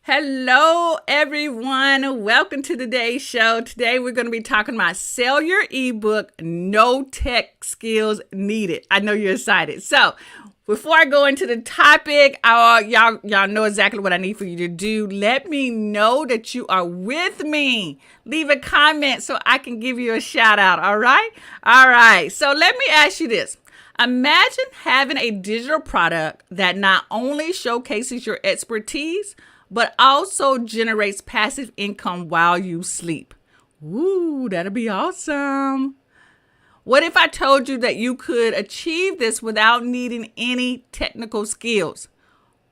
Hello, everyone. Welcome to today's show. Today, we're going to be talking about sell your ebook, no tech skills needed. I know you're excited. So, before I go into the topic, y'all know exactly what I need for you to do. Let me know that you are with me. Leave a comment so I can give you a shout out. All right. So, let me ask you this. Imagine having a digital product that not only showcases your expertise, but also generates passive income while you sleep. Ooh, that'd be awesome. What if I told you that you could achieve this without needing any technical skills?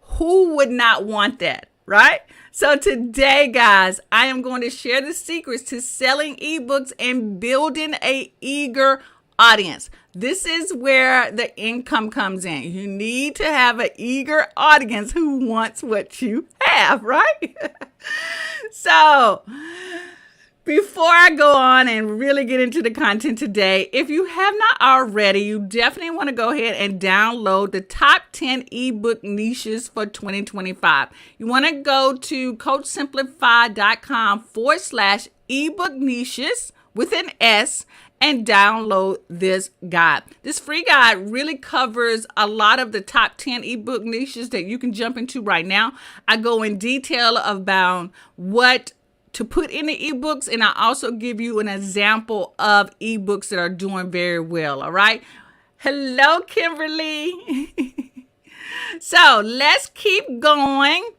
Who would not want that, right? So today, guys, I am going to share the secrets to selling ebooks and building a eager audience. This is where the income comes in. You need to have an eager audience who wants what you have, right? So, before I go on and really get into the content today, if you have not already, you definitely want to go ahead and download the top 10 ebook niches for 2025. You want to go to coachsimplify.com/ebook niches with an S and download this guide. This free guide really covers a lot of the top 10 ebook niches that you can jump into right now. I go in detail about what to put in the ebooks, and I also give you an example of ebooks that are doing very well. All right. Hello, Kimberly. So let's keep going.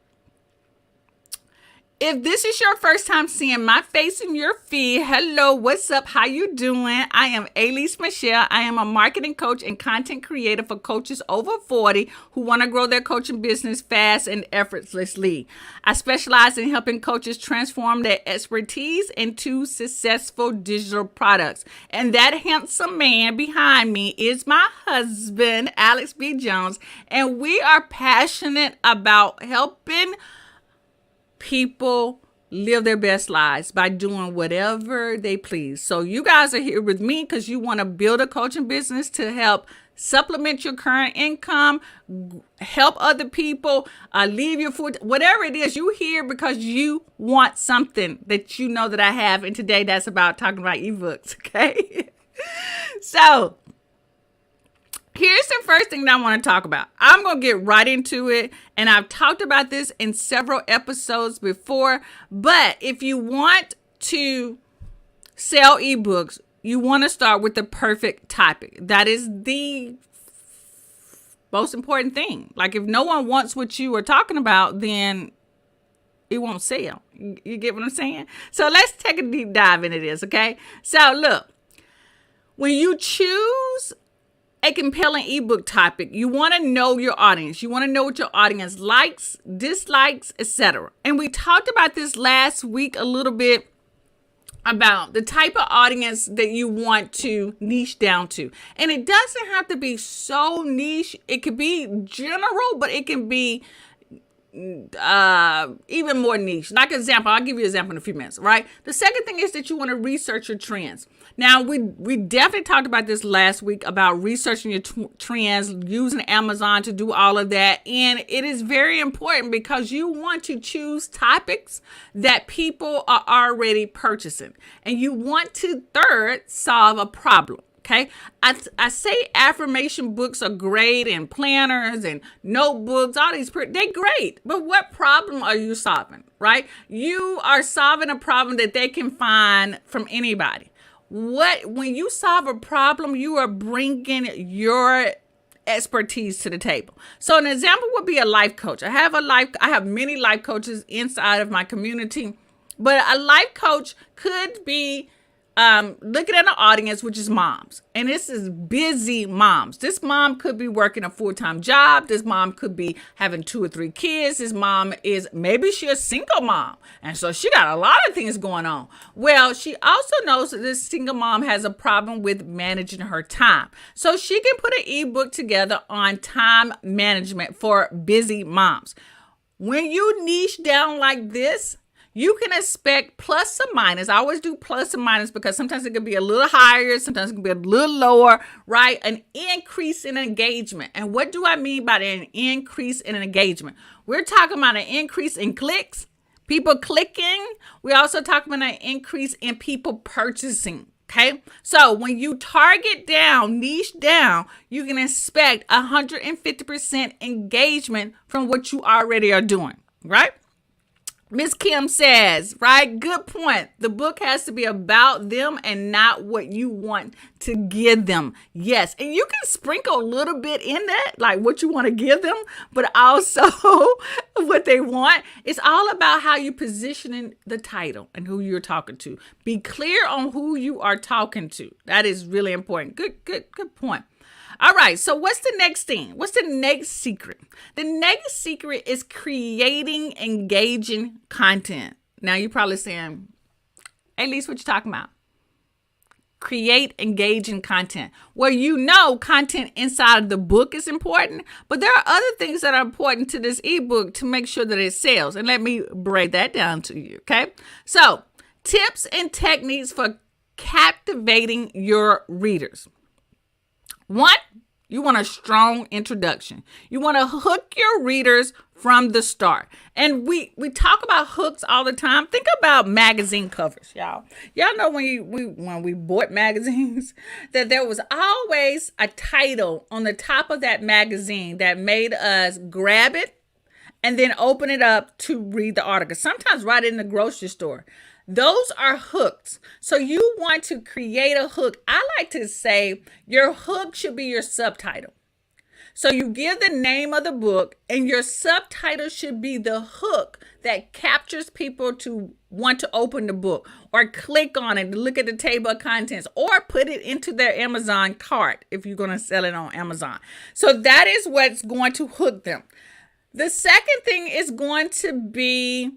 If this is your first time seeing my face in your feed, hello, what's up? How you doing? I am Elise Michelle. I am a marketing coach and content creator for coaches over 40 who want to grow their coaching business fast and effortlessly. I specialize in helping coaches transform their expertise into successful digital products. And that handsome man behind me is my husband, Alex B. Jones, and we are passionate about helping people live their best lives by doing whatever they please. So you guys are here with me because you want to build a coaching business to help supplement your current income, help other people, leave your food, whatever it is. You here because you want something that you know that I have. And today that's about talking about ebooks. Okay. So here's the first thing that I want to talk about. I'm going to get right into it. And I've talked about this in several episodes before. But if you want to sell ebooks, you want to start with the perfect topic. That is the most important thing. Like if no one wants what you are talking about, then it won't sell. You get what I'm saying? So let's take a deep dive into this, okay? So look, when you choose a compelling ebook topic, you want to know your audience. You want to know what your audience likes, dislikes, etc. And we talked about this last week a little bit about the type of audience that you want to niche down to. And it doesn't have to be so niche. It could be general, but it can be even more niche. Like example, I'll give you an example in a few minutes, right? The second thing is that you want to research your trends. Now, we definitely talked about this last week about researching your trends, using Amazon to do all of that. And it is very important because you want to choose topics that people are already purchasing. And you want to, third, solve a problem. Okay, I say affirmation books are great and planners and notebooks, all these, they're great. But what problem are you solving, right? You are solving a problem that they can find from anybody. When you solve a problem, you are bringing your expertise to the table. So an example would be a life coach. I have many life coaches inside of my community, but a life coach could be looking at an audience, which is moms. And this is busy moms. This mom could be working a full-time job. This mom could be having 2 or 3 kids. This mom maybe she's a single mom. And so she got a lot of things going on. Well, she also knows that this single mom has a problem with managing her time. So she can put an ebook together on time management for busy moms. When you niche down like this, You can expect plus or minus. I always do plus or minus because sometimes it can be a little higher, sometimes it can be a little lower, right? An increase in engagement. And what do I mean by an increase in engagement? We're talking about an increase in clicks, people clicking. We also talk about an increase in people purchasing. Okay, so when you target down, niche down, you can expect 150% engagement from what you already are doing, right? Miss Kim says, right, good point. The book has to be about them and not what you want to give them. Yes, and you can sprinkle a little bit in that, like what you want to give them, but also what they want. It's all about how you positioning the title and who you're talking to. Be clear on who you are talking to. That is really important. Good point. All right, so what's the next thing? What's the next secret? The next secret is creating engaging content. Now, you're probably saying, hey, Lisa, what you talking about? Create engaging content. Well, you know content inside of the book is important, but there are other things that are important to this ebook to make sure that it sells. And let me break that down to you, okay? So, tips and techniques for captivating your readers. One, you want a strong introduction. You want to hook your readers from the start. And we talk about hooks all the time. Think about magazine covers, y'all. Y'all know when we bought magazines that there was always a title on the top of that magazine that made us grab it and then open it up to read the article. Sometimes right in the grocery store. Those are hooks. So you want to create a hook. I like to say your hook should be your subtitle. So you give the name of the book and your subtitle should be the hook that captures people to want to open the book or click on it, look at the table of contents, or put it into their Amazon cart if you're going to sell it on Amazon. So that is what's going to hook them. The second thing is going to be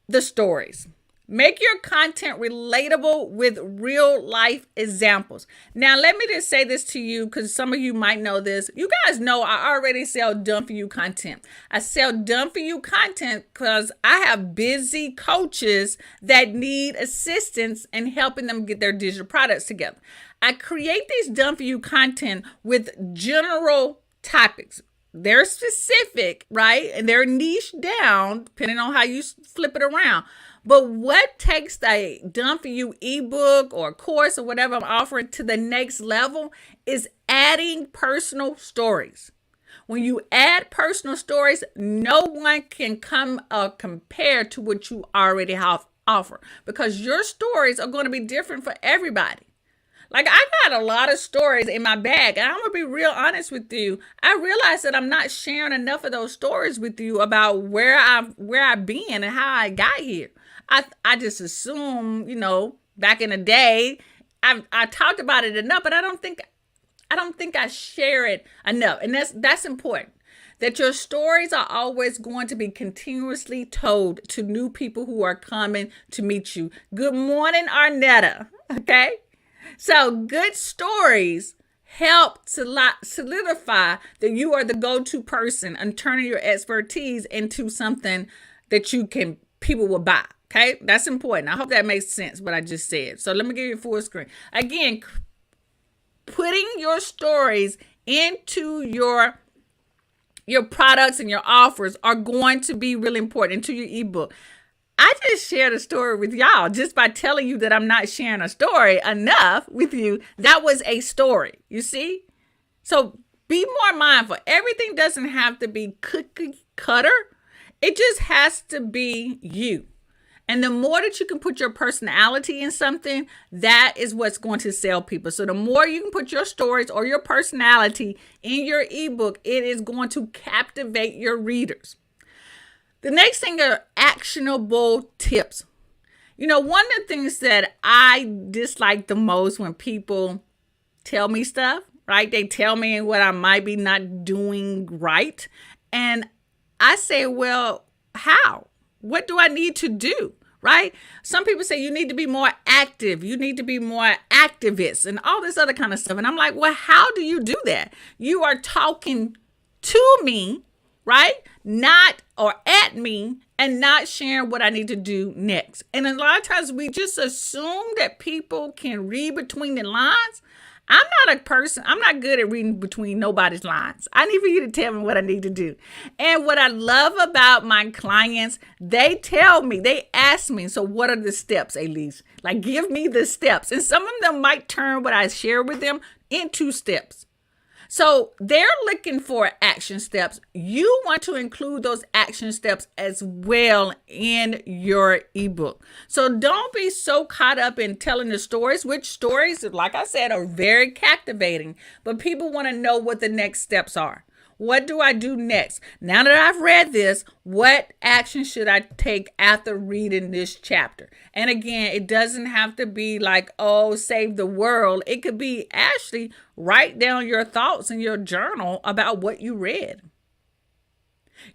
the stories. Make your content relatable with real life examples. Now, let me just say this to you because some of you might know this. You guys know I already sell done for you content. I sell done for you content because I have busy coaches that need assistance in helping them get their digital products together. I create these done for you content with general topics. They're specific, right? And they're niche down, depending on how you flip it around. But what takes the done for you ebook or course or whatever I'm offering to the next level is adding personal stories. When you add personal stories, no one can come compare to what you already have offer because your stories are going to be different for everybody. Like I got a lot of stories in my bag, and I'm gonna be real honest with you. I realize that I'm not sharing enough of those stories with you about where I've been and how I got here. I just assume, back in the day, I talked about it enough, but I don't think I share it enough, and that's important. That your stories are always going to be continuously told to new people who are coming to meet you. Good morning, Arnetta. Okay. So good stories help to solidify that you are the go-to person and turning your expertise into something that people will buy. Okay, that's important. I hope that makes sense what I just said. So let me give you a full screen. Again, putting your stories into your products and your offers are going to be really important into your ebook. I just shared a story with y'all just by telling you that I'm not sharing a story enough with you. That was a story, you see? So be more mindful. Everything doesn't have to be cookie cutter. It just has to be you. And the more that you can put your personality in something, that is what's going to sell people. So the more you can put your stories or your personality in your ebook, it is going to captivate your readers. The next thing are actionable tips. One of the things that I dislike the most when people tell me stuff, right? They tell me what I might be not doing right. And I say, well, how? What do I need to do? Right? Some people say you need to be more active. You need to be more activist and all this other kind of stuff. And I'm like, well, how do you do that? You are talking to me, right? Not or at me, and not sharing what I need to do next. And a lot of times we just assume that people can read between the lines. I'm not a person, I'm not good at reading between nobody's lines. I need for you to tell me what I need to do. And what I love about my clients, they tell me, they ask me, so what are the steps, Elise? Like, give me the steps. And some of them might turn what I share with them into steps. So they're looking for action steps. You want to include those action steps as well in your ebook. So don't be so caught up in telling the stories, which stories, like I said, are very captivating, but people want to know what the next steps are. What do I do next? Now that I've read this, what action should I take after reading this chapter? And again, it doesn't have to be like, oh, save the world. It could be actually write down your thoughts in your journal about what you read.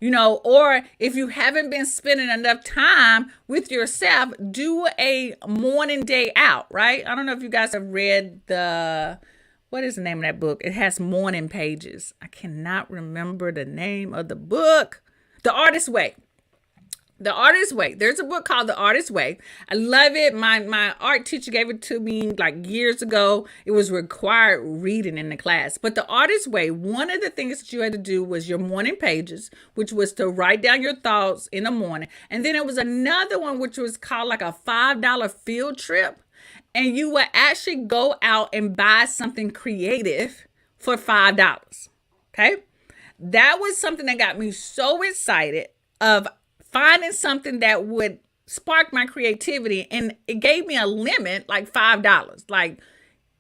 Or if you haven't been spending enough time with yourself, do a morning day out, right? I don't know if you guys have read what is the name of that book? It has morning pages. I cannot remember the name of the book. The Artist's Way. The Artist's Way. There's a book called The Artist's Way. I love it. My art teacher gave it to me like years ago. It was required reading in the class. But The Artist's Way, one of the things that you had to do was your morning pages, which was to write down your thoughts in the morning. And then it was another one, which was called like a $5 field trip. And you would actually go out and buy something creative for $5. Okay. That was something that got me so excited of finding something that would spark my creativity. And it gave me a limit, like $5. Like,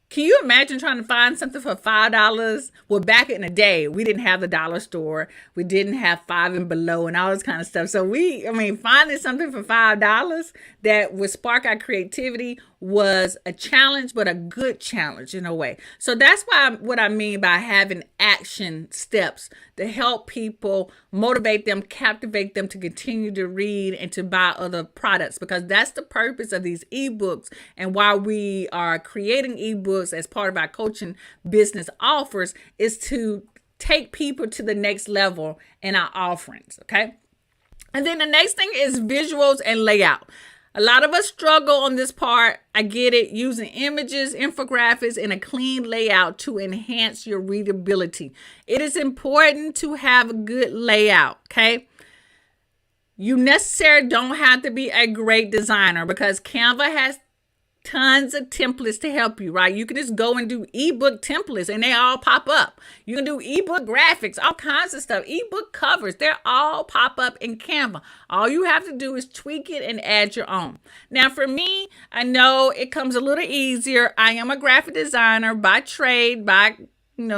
can you imagine trying to find something for $5? Well, back in the day, we didn't have the dollar store. We didn't have Five and Below and all this kind of stuff. So finding something for $5 that would spark our creativity was a challenge, but a good challenge in a way. So that's what I mean by having action steps to help people, motivate them, captivate them to continue to read and to buy other products, because that's the purpose of these ebooks. And why we are creating ebooks as part of our coaching business offers is to take people to the next level in our offerings. Okay. And then the next thing is visuals and layout. A lot of us struggle on this part. I get it. Using images, infographics, and a clean layout to enhance your readability. It is important to have a good layout, okay? You necessarily don't have to be a great designer, because Canva has tons of templates to help you, right? You can just go and do ebook templates and they all pop up. You can do ebook graphics, all kinds of stuff. Ebook covers, they're all pop up in Canva. All you have to do is tweak it and add your own. Now for me, I know it comes a little easier. I am a graphic designer by trade, by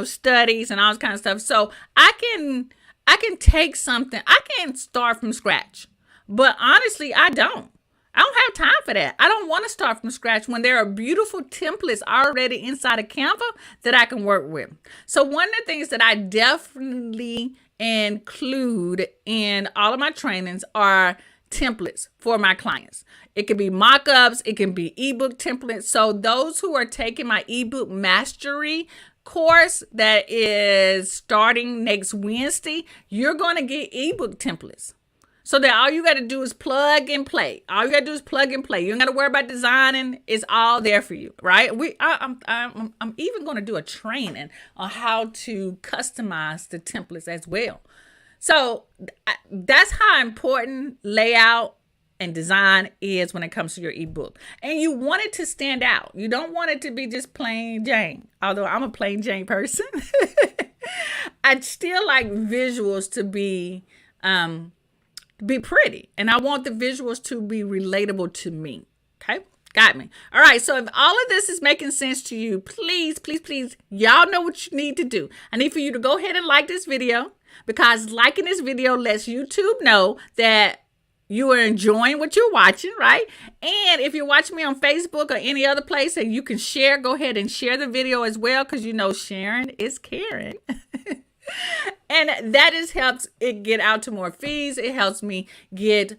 studies and all this kind of stuff. So I can take something, I can start from scratch. But honestly, I don't have time for that. I don't want to start from scratch when there are beautiful templates already inside of Canva that I can work with. So one of the things that I definitely include in all of my trainings are templates for my clients. It can be mock-ups, it can be ebook templates. So those who are taking my ebook mastery course that is starting next Wednesday, you're going to get ebook templates. So that all you got to do is plug and play. All you got to do is plug and play. You don't got to worry about designing. It's all there for you, right? I'm even going to do a training on how to customize the templates as well. So that's how important layout and design is when it comes to your ebook. And you want it to stand out. You don't want it to be just plain Jane. Although I'm a plain Jane person, I still like visuals to be pretty, and I want the visuals to be relatable to me. Okay, got me. All right, so if all of this is making sense to you, please, y'all know what you need to do. I need for you to go ahead and like this video, because liking this video lets YouTube know that you are enjoying what you're watching, right? And if you're watching me on Facebook or any other place and you can share, go ahead and share the video as well, because sharing is caring. And that just helps it get out to more feeds. It helps me get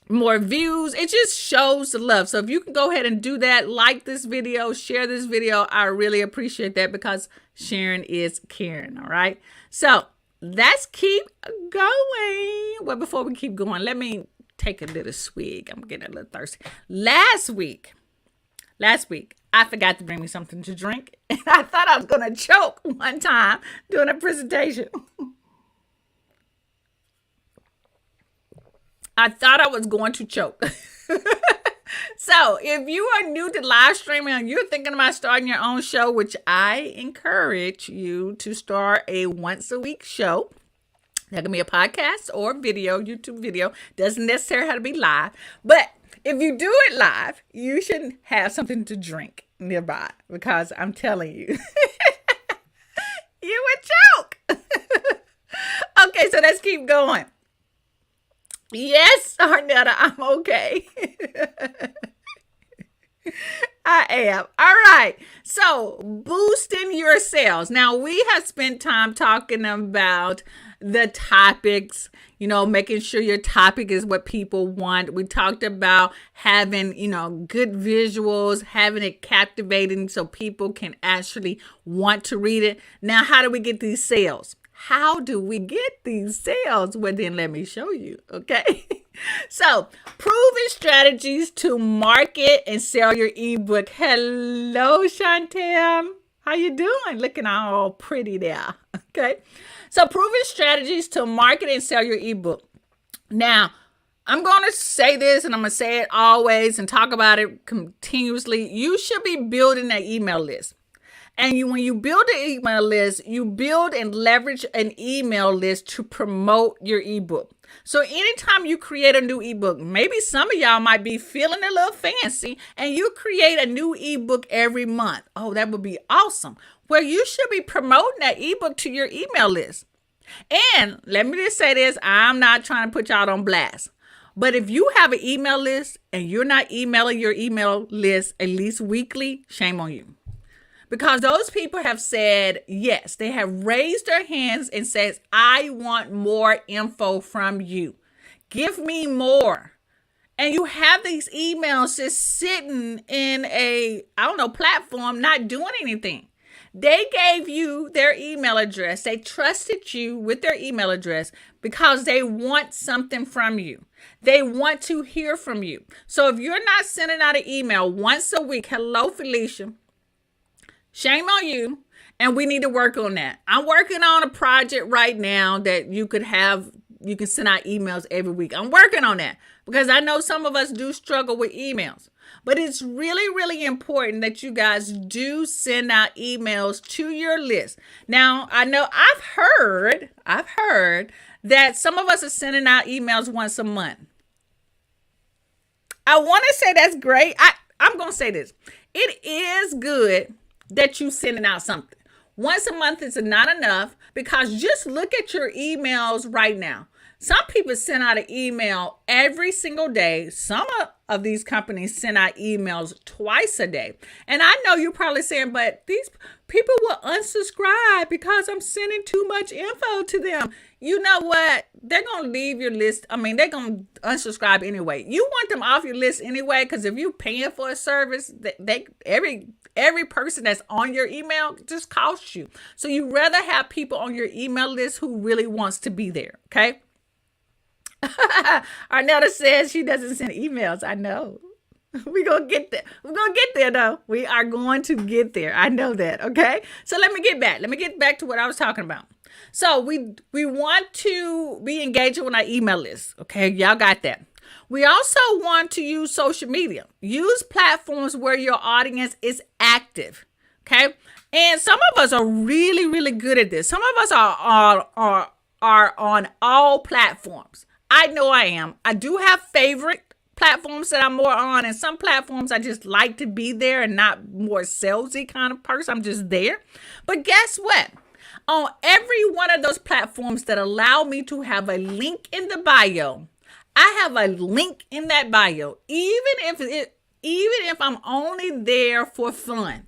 more views. It just shows the love. So if you can go ahead and do that, like this video, share this video, I really appreciate that, because sharing is caring. All right. So let's keep going. Well, before we keep going, let me take a little swig. I'm getting a little thirsty. Last week, I forgot to bring me something to drink. And I thought I was going to choke one time doing a presentation. I thought I was going to choke. So if you are new to live streaming and you're thinking about starting your own show, which I encourage you to start a once a week show. That can be a podcast or video, YouTube video. Doesn't necessarily have to be live. But if you do it live, you should have something to drink nearby, because I'm telling you, you would choke. Okay, so let's keep going. Yes, Arnetta, I'm okay. I am. All right. So boosting your sales. Now, we have spent time talking about the topics, making sure your topic is what people want. We talked about having, good visuals, having it captivating so people can actually want to read it. Now, how do we get these sales? How do we get these sales? Well, then let me show you, okay? So, proven strategies to market and sell your ebook. Hello, Chantel. How you doing? Looking all pretty there, okay? So, proven strategies to market and sell your ebook. Now, I'm going to say this, and I'm going to say it always and talk about it continuously. You should be building that email list. And when you build an email list, you build and leverage an email list to promote your ebook. So anytime you create a new ebook, maybe some of y'all might be feeling a little fancy and you create a new ebook every month. Oh, that would be awesome. Well, you should be promoting that ebook to your email list. And let me just say this, I'm not trying to put y'all on blast. But if you have an email list and you're not emailing your email list at least weekly, shame on you. Because those people have said, yes, they have raised their hands and says, I want more info from you. Give me more. And you have these emails just sitting in a, platform, not doing anything. They gave you their email address. They trusted you with their email address because they want something from you. They want to hear from you. So if you're not sending out an email once a week, hello, Felicia. Shame on you, and we need to work on that. I'm working on a project right now that you can send out emails every week. I'm working on that because I know some of us do struggle with emails. But it's really, really important that you guys do send out emails to your list. Now, I know I've heard that some of us are sending out emails once a month. I want to say that's great. I'm going to say this. It is good that you sending out something. Once a month is not enough, because just look at your emails right now. Some people send out an email every single day. Some of these companies send out emails twice a day. And I know you're probably saying, but these people will unsubscribe because I'm sending too much info to them. You know what? They're going to leave your list. They're going to unsubscribe anyway. You want them off your list anyway, because if you're paying for a service, every person that's on your email just costs you. So you rather have people on your email list who really wants to be there, okay? Arnetta says she doesn't send emails. I know. We're going to get there. We're going to get there, though. We are going to get there. I know that, okay? So let me get back. Let me get back to what I was talking about. So we want to be engaging with our email list, okay? Y'all got that. We also want to use social media. Use platforms where your audience is active, okay? And some of us are really, really good at this. Some of us are on all platforms. I know I am. I do have favorite platforms that I'm more on, and some platforms I just like to be there and not more salesy kind of person. I'm just there. But guess what? On every one of those platforms that allow me to have a link in the bio, I have a link in that bio, even if I'm only there for fun,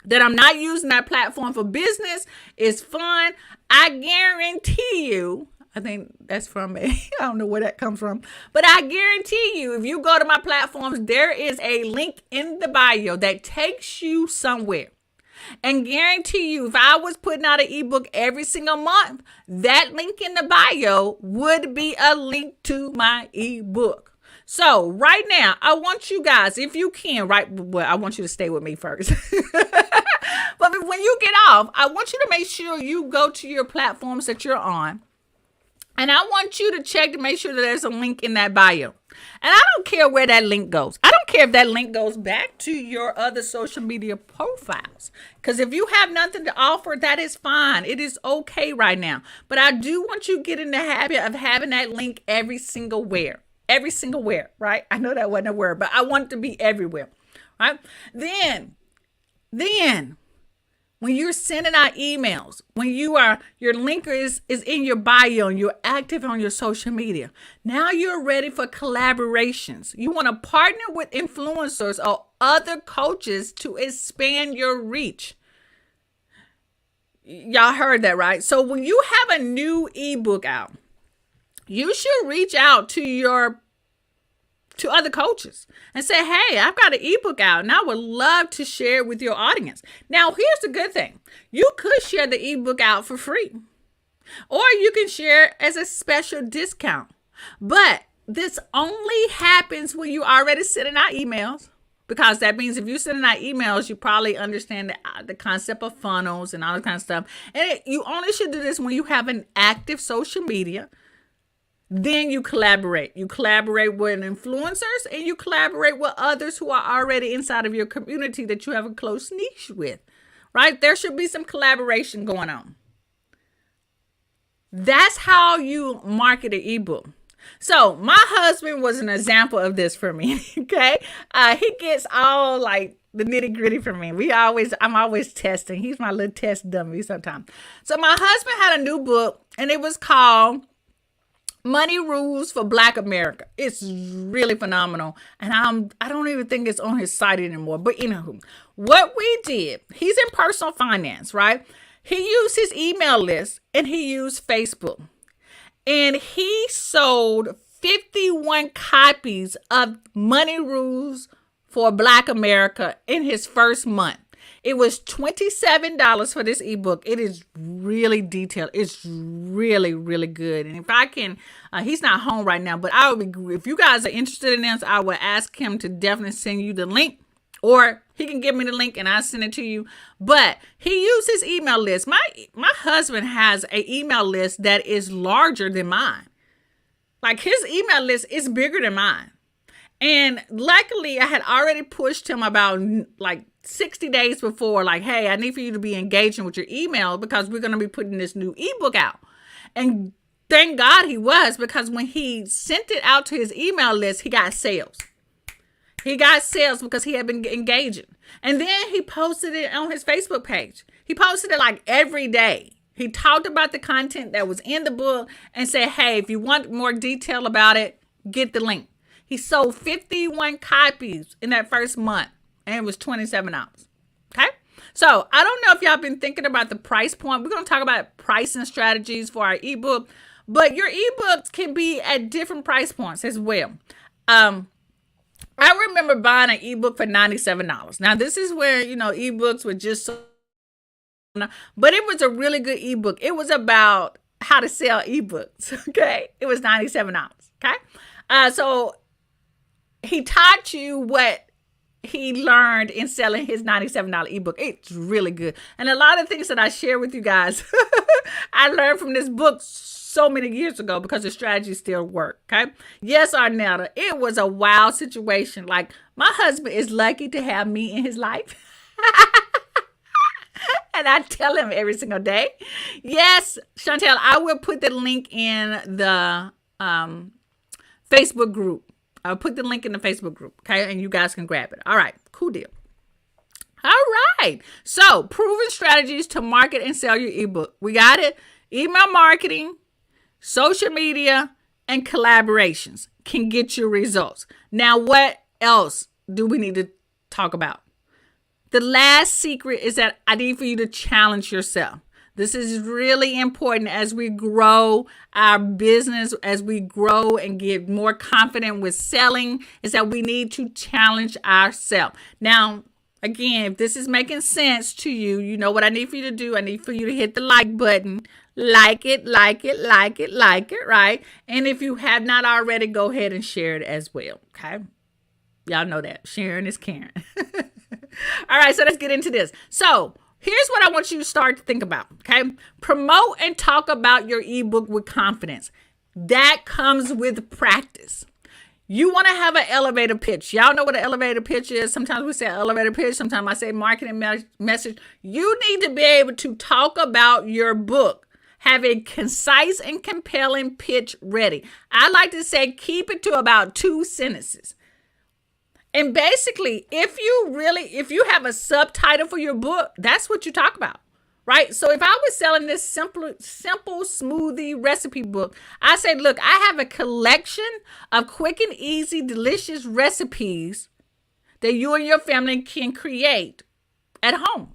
that I'm not using that platform for business. It's fun. I guarantee you, I think that's from I don't know where that comes from, but I guarantee you, if you go to my platforms, there is a link in the bio that takes you somewhere. And guarantee you, if I was putting out an ebook every single month, that link in the bio would be a link to my ebook. So right now, I want you guys, if you can, right, well, I want you to stay with me first. But when you get off, I want you to make sure you go to your platforms that you're on. And I want you to check to make sure that there's a link in that bio. And I don't care where that link goes. I don't care if that link goes back to your other social media profiles. Because if you have nothing to offer, that is fine. It is okay right now. But I do want you to get in the habit of having that link every single where. Every single where, right? I know that wasn't a word, but I want it to be everywhere, right? Then, when you're sending out emails, when your linker is in your bio and you're active on your social media, now you're ready for collaborations. You want to partner with influencers or other coaches to expand your reach. Y'all heard that, right? So when you have a new ebook out, you should reach out to other coaches and say, hey, I've got an ebook out and I would love to share it with your audience. Now, here's the good thing. You could share the ebook out for free, or you can share it as a special discount. But this only happens when you already sending out emails, because that means if you're sending out emails, you probably understand the concept of funnels and all that kind of stuff. And you only should do this when you have an active social media. Then you collaborate. You collaborate with influencers and you collaborate with others who are already inside of your community that you have a close niche with, right? There should be some collaboration going on. That's how you market an ebook. So my husband was an example of this for me, okay? He gets all like the nitty gritty from me. I'm always testing. He's my little test dummy sometimes. So my husband had a new book and it was called Money Rules for Black America. It's really phenomenal. And I don't even think it's on his site anymore. But anywho, what we did, he's in personal finance, right? He used his email list and he used Facebook. And he sold 51 copies of Money Rules for Black America in his first month. It was $27 for this ebook. It is really detailed. It's really, really good. And if I can, he's not home right now, but if you guys are interested in this, I would ask him to definitely send you the link, or he can give me the link and I'll send it to you. But he used his email list. My husband has an email list that is larger than mine. Like his email list is bigger than mine. And luckily I had already pushed him about like 60 days before, like, hey, I need for you to be engaging with your email because we're going to be putting this new ebook out. And thank God he was, because when he sent it out to his email list, he got sales. He got sales because he had been engaging. And then he posted it on his Facebook page. He posted it like every day. He talked about the content that was in the book and said, hey, if you want more detail about it, get the link. He sold 51 copies in that first month. And it was $27. Okay. So I don't know if y'all been thinking about the price point. We're going to talk about pricing strategies for our ebook, but your ebooks can be at different price points as well. I remember buying an ebook for $97. Now this is where, ebooks were just so, but it was a really good ebook. It was about how to sell ebooks. Okay. It was $97. Okay. So he taught you what he learned in selling his $97 ebook. It's really good. And a lot of things that I share with you guys, I learned from this book so many years ago because the strategy still work. Okay. Yes, Arnetta, it was a wild situation. Like, my husband is lucky to have me in his life. And I tell him every single day. Yes, Chantel, I will put the link in the Facebook group. I'll put the link in the Facebook group, okay? And you guys can grab it. All right, cool deal. All right. So, proven strategies to market and sell your ebook. We got it. Email marketing, social media, and collaborations can get you results. Now, what else do we need to talk about? The last secret is that I need for you to challenge yourself. This is really important as we grow our business, as we grow and get more confident with selling, is that we need to challenge ourselves. Now, Again, if this is making sense to you, you know what I need for you to do. I need for you to hit the like button. Like it, like it, like it, like it, right? And if you have not already, go ahead and share it as well, okay? Y'all know that. Sharing is caring. All right, so let's get into this. So here's what I want you to start to think about, okay? Promote and talk about your ebook with confidence. That comes with practice. You want to have an elevator pitch. Y'all know what an elevator pitch is. Sometimes we say elevator pitch. Sometimes I say marketing message. You need to be able to talk about your book. Have a concise and compelling pitch ready. I like to say keep it to about 2 sentences. And basically, if you have a subtitle for your book, that's what you talk about, right? So if I was selling this simple smoothie recipe book, I say, look, I have a collection of quick and easy, delicious recipes that you and your family can create at home.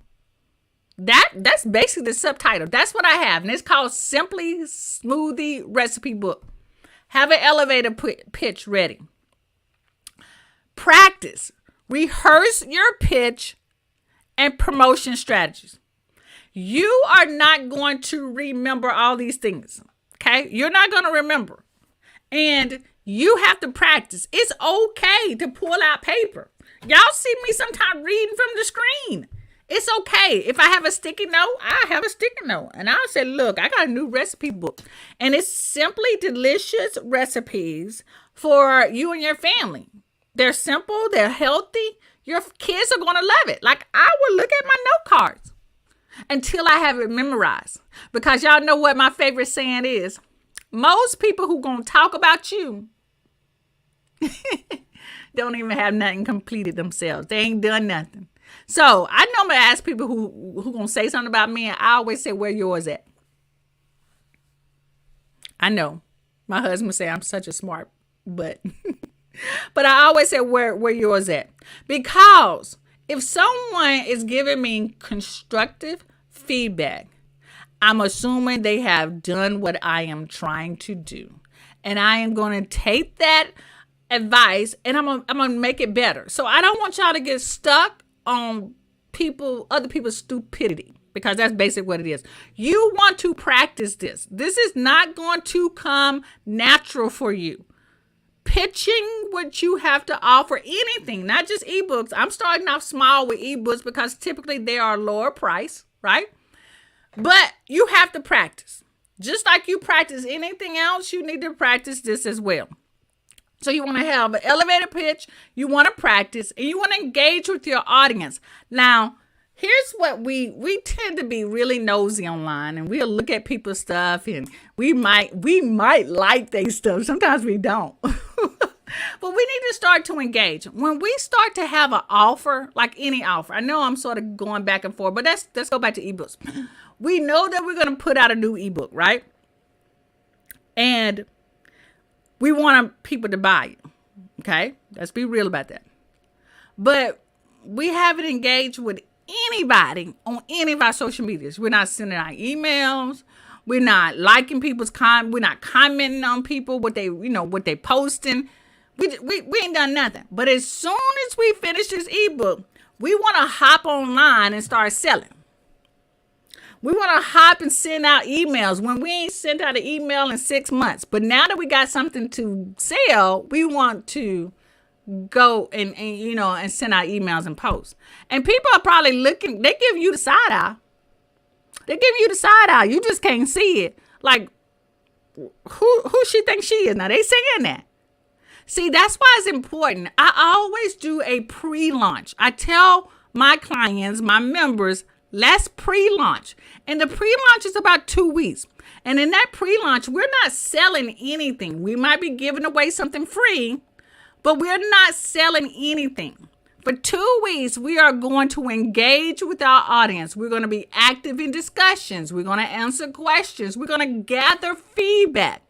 That's basically the subtitle. That's what I have. And it's called Simply Smoothie Recipe Book. Have an elevator pitch ready. Practice. Rehearse your pitch and promotion strategies. You are not going to remember all these things. Okay? You're not going to remember. And you have to practice. It's okay to pull out paper. Y'all see me sometimes reading from the screen. It's okay. If I have a sticky note, I have a sticky note. And I'll say, look, I got a new recipe book. And it's simply delicious recipes for you and your family. They're simple. They're healthy. Your kids are going to love it. Like, I will look at my note cards until I have it memorized. Because y'all know what my favorite saying is. Most people who going to talk about you don't even have nothing completed themselves. They ain't done nothing. So I normally ask people who gonna say something about me, and I always say, where yours at? I know my husband say I'm such a smart butt, but I always say where yours at, because if someone is giving me constructive feedback, I'm assuming they have done what I am trying to do, and I am going to take that advice and I'm gonna make it better. So I don't want y'all to get stuck on other people's stupidity, because that's basically what it is. You want to practice this. This is not going to come natural for you. Pitching what you have to offer, anything, not just ebooks. I'm starting off small with ebooks because typically they are lower price, right? But you have to practice. Just like you practice anything else, you need to practice this as well. So you want to have an elevator pitch, you want to practice, and you want to engage with your audience. Now, here's what we tend to be really nosy online, and we'll look at people's stuff, and we might like their stuff. Sometimes we don't. But we need to start to engage. When we start to have an offer, like any offer, I know I'm sort of going back and forth, but let's go back to ebooks. We know that we're going to put out a new ebook, right? And we want people to buy it. Okay? Let's be real about that. But we haven't engaged with anybody on any of our social medias. We're not sending out emails. We're not liking people's we're not commenting on people, what they posting. We ain't done nothing. But as soon as we finish this ebook, we want to hop online and start selling. We want to hop and send out emails when we ain't sent out an email in 6 months. But now that we got something to sell, we want to go and send out emails and posts. And people are probably looking, they give you the side eye. They give you the side eye. You just can't see it. Like, who she thinks she is? Now, they saying that. See, that's why it's important. I always do a pre-launch. I tell my clients, my members, let's pre-launch. And the pre-launch is about 2 weeks. And in that pre-launch, we're not selling anything. We might be giving away something free, but we're not selling anything. For 2 weeks, we are going to engage with our audience. We're going to be active in discussions. We're going to answer questions. We're going to gather feedback.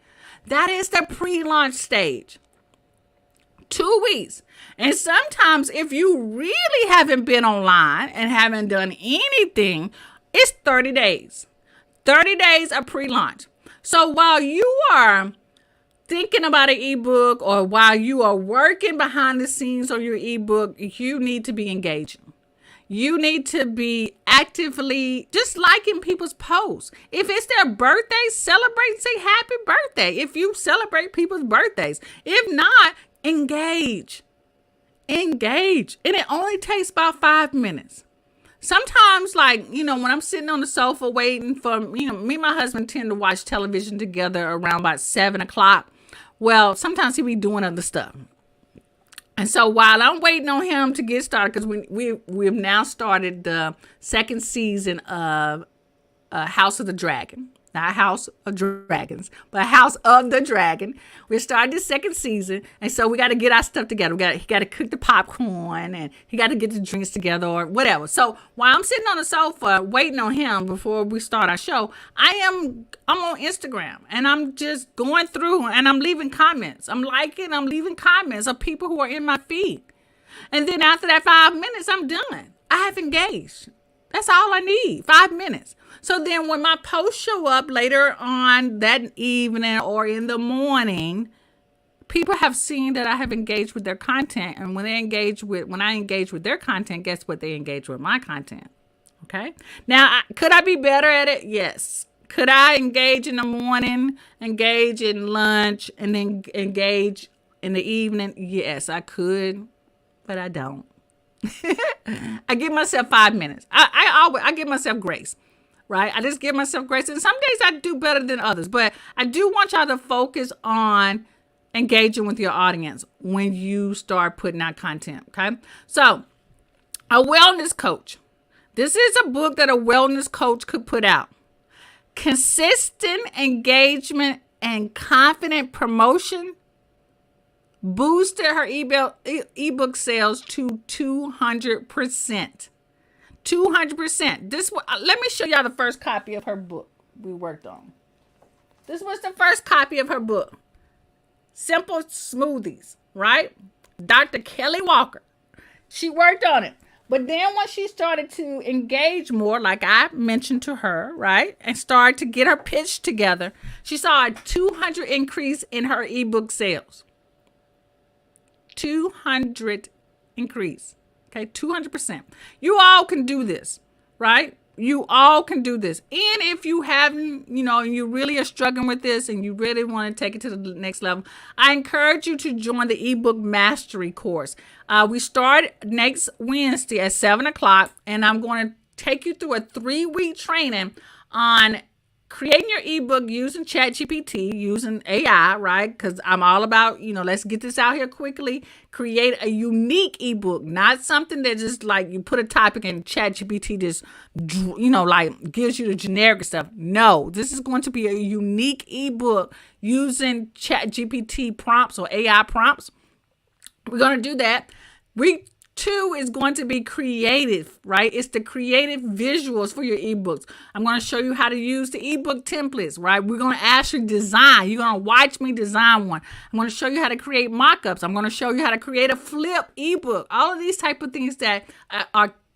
That is the pre-launch stage. 2 weeks. And sometimes if you really haven't been online and haven't done anything, it's 30 days. 30 days of pre-launch. So while you are thinking about an ebook, or while you are working behind the scenes on your ebook, you need to be engaging. You need to be actively just liking people's posts. If it's their birthday, celebrate, say happy birthday. If you celebrate people's birthdays. If not, engage. Engage. And it only takes about 5 minutes. Sometimes, like, when I'm sitting on the sofa waiting for, me and my husband tend to watch television together around about 7 o'clock. Well, sometimes he'll be doing other stuff. And so while I'm waiting on him to get started, because we've now started the second season of House of the Dragon. Not House of Dragons, but House of the Dragon. We're starting the second season, and so we got to get our stuff together. He got to cook the popcorn, and he got to get the drinks together or whatever. So while I'm sitting on the sofa waiting on him before we start our show, I'm on Instagram, and I'm just going through, and I'm leaving comments. I'm leaving comments of people who are in my feed. And then after that 5 minutes, I'm done. I have engaged. That's all I need, 5 minutes. So then when my posts show up later on that evening or in the morning, people have seen that I have engaged with their content. And when I engage with their content, guess what? They engage with my content. Okay. Now, could I be better at it? Yes. Could I engage in the morning, engage in lunch, and then engage in the evening? Yes, I could, but I don't. I give myself 5 minutes. I give myself grace. Right? I just give myself grace. And some days I do better than others. But I do want y'all to focus on engaging with your audience when you start putting out content. Okay? So, a wellness coach. This is a book that a wellness coach could put out. Consistent engagement and confident promotion boosted her ebook sales to 200%. 200%. Let me show y'all the first copy of her book we worked on. This was the first copy of her book. Simple Smoothies, right? Dr. Kelly Walker. She worked on it. But then when she started to engage more, like I mentioned to her, right? And started to get her pitch together, she saw a 200 increase in her ebook sales. 200 increase. Okay, 200%. You all can do this, right? You all can do this. And if you haven't, you really are struggling with this and you really want to take it to the next level, I encourage you to join the Ebook Mastery course. We start next Wednesday at 7 o'clock, and I'm going to take you through a 3-week training on creating your ebook using ChatGPT, using AI, right? Because I'm all about, let's get this out here quickly. Create a unique ebook, not something that just like you put a topic and ChatGPT just, like gives you the generic stuff. No, this is going to be a unique ebook using ChatGPT prompts or AI prompts. We're going to do that. Week 2 is going to be creative, right? It's the creative visuals for your ebooks. I'm going to show you how to use the ebook templates, right? We're going to actually design. You're going to watch me design one. I'm going to show you how to create mock-ups. I'm going to show you how to create a flip ebook. All of these type of things that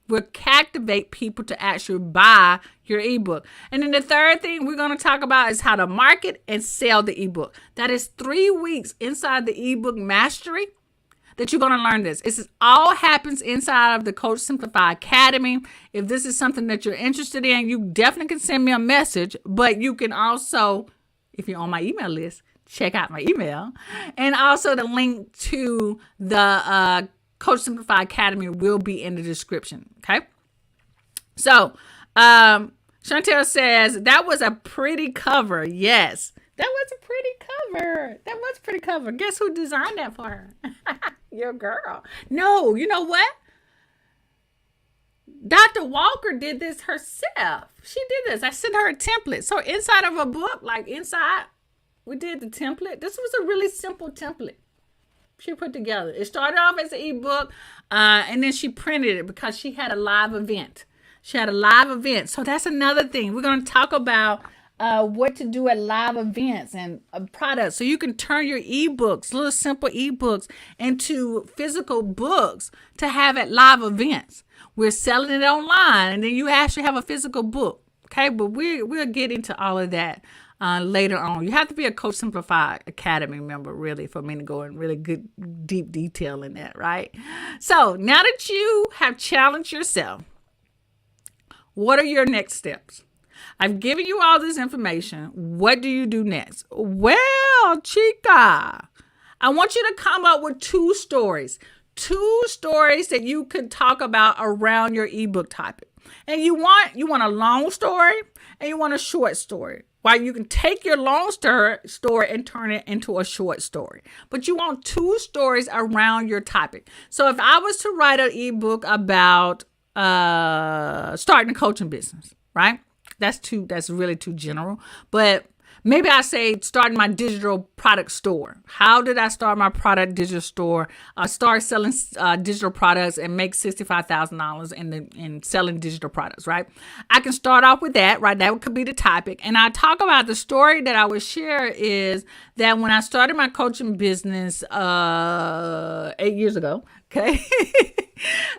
will captivate people to actually buy your ebook. And then the third thing we're going to talk about is how to market and sell the ebook. That is 3 weeks inside the Ebook Mastery that you're going to learn this. This all happens inside of the Coach Simplify Academy. If this is something that you're interested in, you definitely can send me a message, but you can also, if you're on my email list, check out my email. And also the link to the Coach Simplify Academy will be in the description. Okay. So, Chantel says, that was a pretty cover. Yes. That was a pretty cover. That was a pretty cover. Guess who designed that for her? Your girl. No, you know what? Dr. Walker did this herself. She did this. I sent her a template. So inside of a book, we did the template. This was a really simple template she put together. It started off as an ebook, and then she printed it because she had a live event. So that's another thing. We're going to talk about what to do at live events and products. So you can turn your ebooks, little simple ebooks, into physical books to have at live events. We're selling it online, and then you actually have a physical book. Okay, but we'll get into all of that later on. You have to be a Coach Simplified Academy member, really, for me to go in really good, deep detail in that, right? So now that you have challenged yourself, what are your next steps? I've given you all this information. What do you do next? Well, chica, I want you to come up with two stories that you could talk about around your ebook topic. And you want a long story and you want a short story. While you can take your long story and turn it into a short story. But you want two stories around your topic. So if I was to write an ebook about starting a coaching business, right? That's really too general. But maybe I say starting my digital product store. How did I start my product digital store? Start selling digital products and make $65,000 in selling digital products, right? I can start off with that, right? That could be the topic. And I talk about the story that I would share is that when I started my coaching business 8 years ago, okay?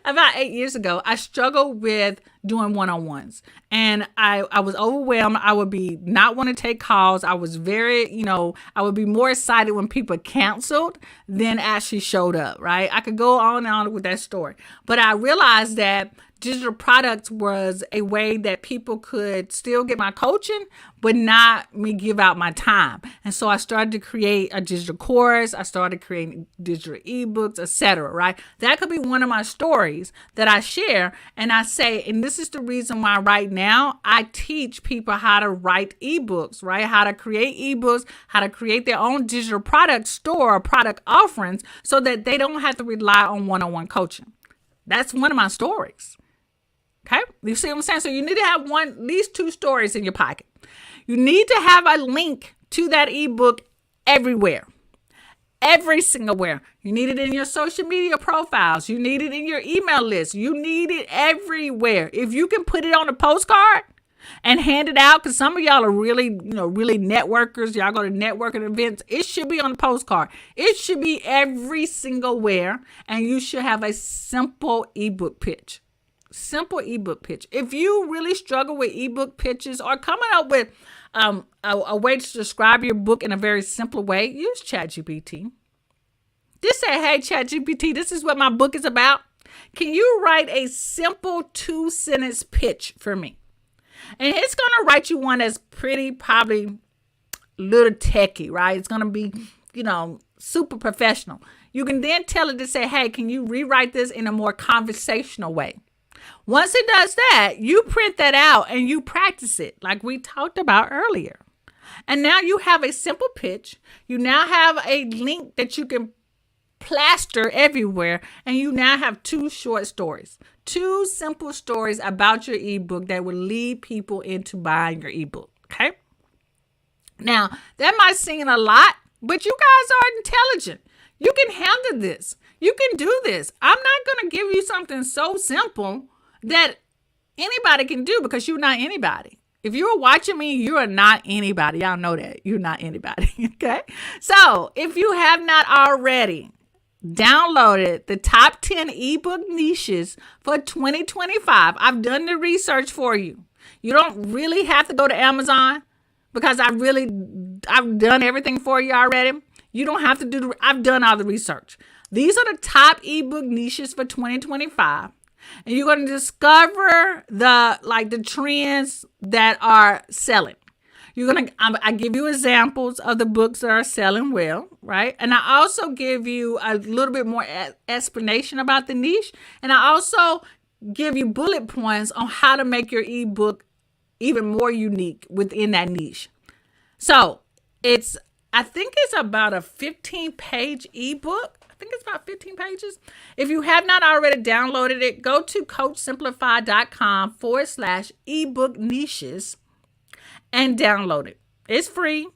About 8 years ago, I struggled with doing one-on-ones and I was overwhelmed. I would be not want to take calls. I was very, I would be more excited when people canceled than actually showed up, right? I could go on and on with that story, but I realized that digital products was a way that people could still get my coaching, but not me give out my time. And so I started to create a digital course. I started creating digital ebooks, etc. Right? That could be one of my stories that I share. And I say, and this is the reason why right now I teach people how to write ebooks, right? How to create ebooks, how to create their own digital product store or product offerings so that they don't have to rely on one-on-one coaching. That's one of my stories. Okay, you see what I'm saying? So you need to have at least two stories in your pocket. You need to have a link to that ebook everywhere, every single where. You need it in your social media profiles. You need it in your email list. You need it everywhere. If you can put it on a postcard and hand it out, because some of y'all are really, really networkers. Y'all go to networking events. It should be on the postcard. It should be every single where, and you should have a simple ebook pitch. Simple ebook pitch. If you really struggle with ebook pitches or coming up with a way to describe your book in a very simple way, use ChatGPT. Just say, hey, ChatGPT, this is what my book is about. Can you write a simple 2-sentence pitch for me? And it's going to write you one that's pretty, probably a little techie, right? It's going to be, super professional. You can then tell it to say, hey, can you rewrite this in a more conversational way? Once it does that, you print that out and you practice it like we talked about earlier. And now you have a simple pitch. You now have a link that you can plaster everywhere. And you now have two short stories, two simple stories about your ebook that will lead people into buying your ebook. Okay. Now that might seem a lot, but you guys are intelligent. You can handle this. You can do this. I'm not going to give you something so simple that anybody can do because you're not anybody. If you're watching me, you are not anybody. Y'all know that. You're not anybody. Okay? So if you have not already downloaded the top 10 ebook niches for 2025, I've done the research for you. You don't really have to go to Amazon because I've done everything for you already. You don't have to I've done all the research. These are the top ebook niches for 2025. And you're going to discover the trends that are selling. I give you examples of the books that are selling well, right? And I also give you a little bit more explanation about the niche. And I also give you bullet points on how to make your ebook even more unique within that niche. So I think it's about a 15-page ebook. I think it's about 15 pages. If you have not already downloaded it, go to coachsimplify.com/ebook niches and download it. It's free.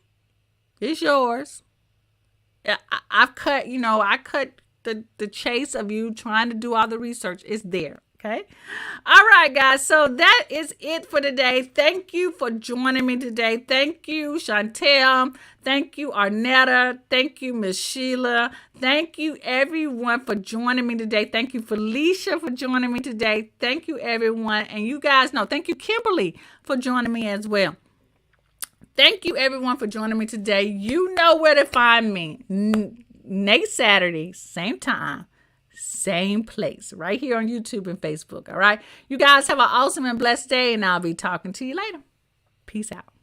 It's yours. I cut the chase of you trying to do all the research. It's there. Okay. All right, guys. So that is it for today. Thank you for joining me today. Thank you, Chantel. Thank you, Arnetta. Thank you, Miss Sheila. Thank you, everyone, for joining me today. Thank you, Felicia, for joining me today. Thank you, everyone. And you guys know, thank you, Kimberly, for joining me as well. Thank you, everyone, for joining me today. You know where to find me. Next Saturday, same time, same place, right here on YouTube and Facebook. All right. You guys have an awesome and blessed day, and I'll be talking to you later. Peace out.